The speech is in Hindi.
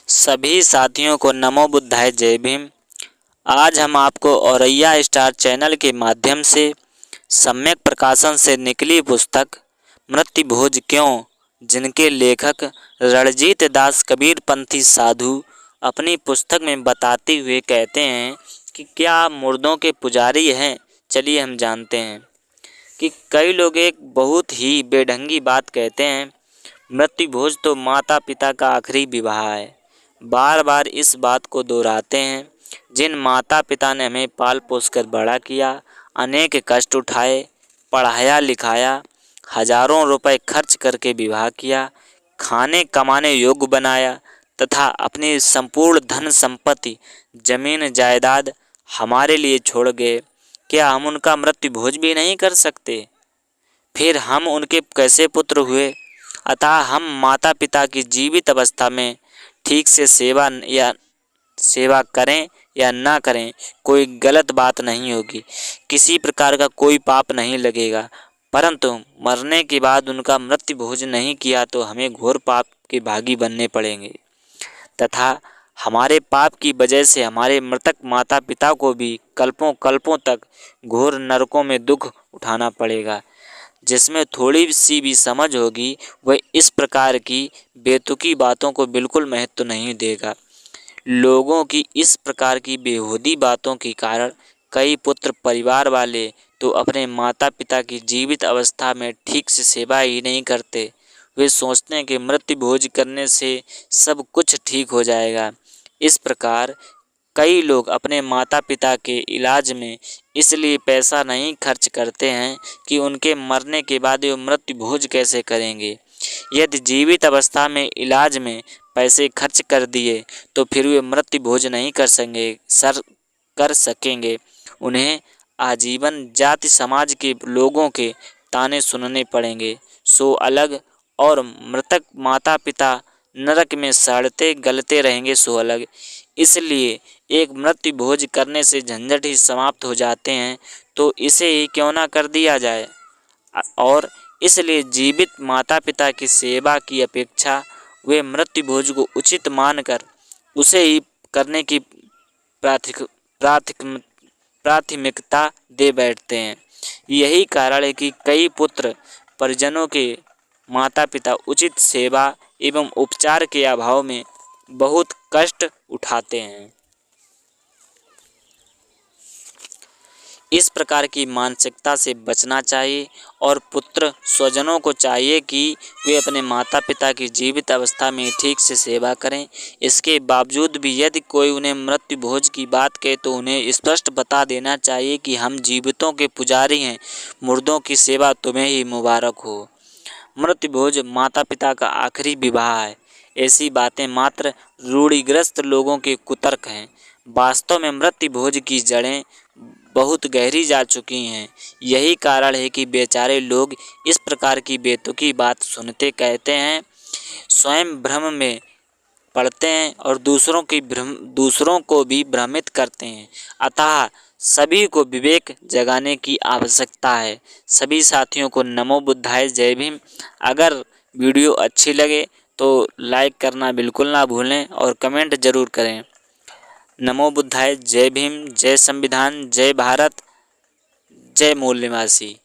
सभी साथियों को नमो बुद्धाय जय भीम। आज हम आपको औरैया स्टार चैनल के माध्यम से सम्यक प्रकाशन से निकली पुस्तक मृत्यु भोज क्यों, जिनके लेखक रणजीत दास कबीरपंथी साधु अपनी पुस्तक में बताते हुए कहते हैं कि क्या आप मुर्दों के पुजारी हैं। चलिए हम जानते हैं कि कई लोग एक बहुत ही बेढंगी बात कहते हैं, मृत्यु भोज तो माता पिता का आखिरी विवाह है। बार बार इस बात को दोहराते हैं। जिन माता पिता ने हमें पाल पोस कर बड़ा किया, अनेक कष्ट उठाए, पढ़ाया लिखाया, हजारों रुपए खर्च करके विवाह किया, खाने कमाने योग्य बनाया तथा अपनी संपूर्ण धन संपत्ति जमीन जायदाद हमारे लिए छोड़ गए, क्या हम उनका मृत्यु भोज भी नहीं कर सकते? फिर हम उनके कैसे पुत्र हुए? अतः हम माता पिता की जीवित अवस्था में ठीक से सेवा करें या ना करें, कोई गलत बात नहीं होगी, किसी प्रकार का कोई पाप नहीं लगेगा। परंतु मरने के बाद उनका मृत्यु भोज नहीं किया तो हमें घोर पाप के भागी बनने पड़ेंगे तथा हमारे पाप की वजह से हमारे मृतक माता पिता को भी कल्पों कल्पों तक घोर नरकों में दुख उठाना पड़ेगा। जिसमें थोड़ी सी भी समझ होगी वह इस प्रकार की बेतुकी बातों को बिल्कुल महत्व नहीं देगा। लोगों की इस प्रकार की बेहूदी बातों के कारण कई पुत्र परिवार वाले तो अपने माता पिता की जीवित अवस्था में ठीक से सेवा ही नहीं करते। वे सोचते हैं कि मृत्यु भोज करने से सब कुछ ठीक हो जाएगा। इस प्रकार कई लोग अपने माता पिता के इलाज में इसलिए पैसा नहीं खर्च करते हैं कि उनके मरने के बाद वे मृत्यु भोज कैसे करेंगे। यदि जीवित अवस्था में इलाज में पैसे खर्च कर दिए तो फिर वे मृत्यु भोज नहीं कर सकेंगे। उन्हें आजीवन जाति समाज के लोगों के ताने सुनने पड़ेंगे, सो अलग, और मृतक माता पिता नरक में सड़ते गलते रहेंगे, सो अलग। इसलिए एक मृत्यु भोज करने से झंझट ही समाप्त हो जाते हैं, तो इसे ही क्यों ना कर दिया जाए। और इसलिए जीवित माता पिता की सेवा की अपेक्षा वे मृत्यु भोज को उचित मानकर उसे ही करने की प्राथमिकता दे बैठते हैं। यही कारण है कि कई पुत्र परिजनों के माता पिता उचित सेवा एवं उपचार के अभाव में बहुत कष्ट उठाते हैं। इस प्रकार की मानसिकता से बचना चाहिए और पुत्र स्वजनों को चाहिए कि वे अपने माता पिता की जीवित अवस्था में ठीक से सेवा करें। इसके बावजूद भी यदि कोई उन्हें मृत्यु भोज की बात कहे तो उन्हें स्पष्ट बता देना चाहिए कि हम जीवितों के पुजारी हैं, मुर्दों की सेवा तुम्हें ही मुबारक हो। मृत्यु भोज माता पिता का आखिरी विवाह है। ऐसी बातें मात्र रूढ़िग्रस्त लोगों के कुतर्क हैं। वास्तव में मृत्यु भोज की जड़ें बहुत गहरी जा चुकी हैं। यही कारण है कि बेचारे लोग इस प्रकार की बेतुकी बात सुनते कहते हैं, स्वयं भ्रम में पड़ते हैं और दूसरों को भी भ्रमित करते हैं। अतः सभी को विवेक जगाने की आवश्यकता है। सभी साथियों को नमो बुद्धाय जय भीम। अगर वीडियो अच्छी लगे तो लाइक करना बिल्कुल ना भूलें और कमेंट ज़रूर करें। नमो बुद्धाय जय भीम, जय संविधान, जय भारत, जय मूल निवासी।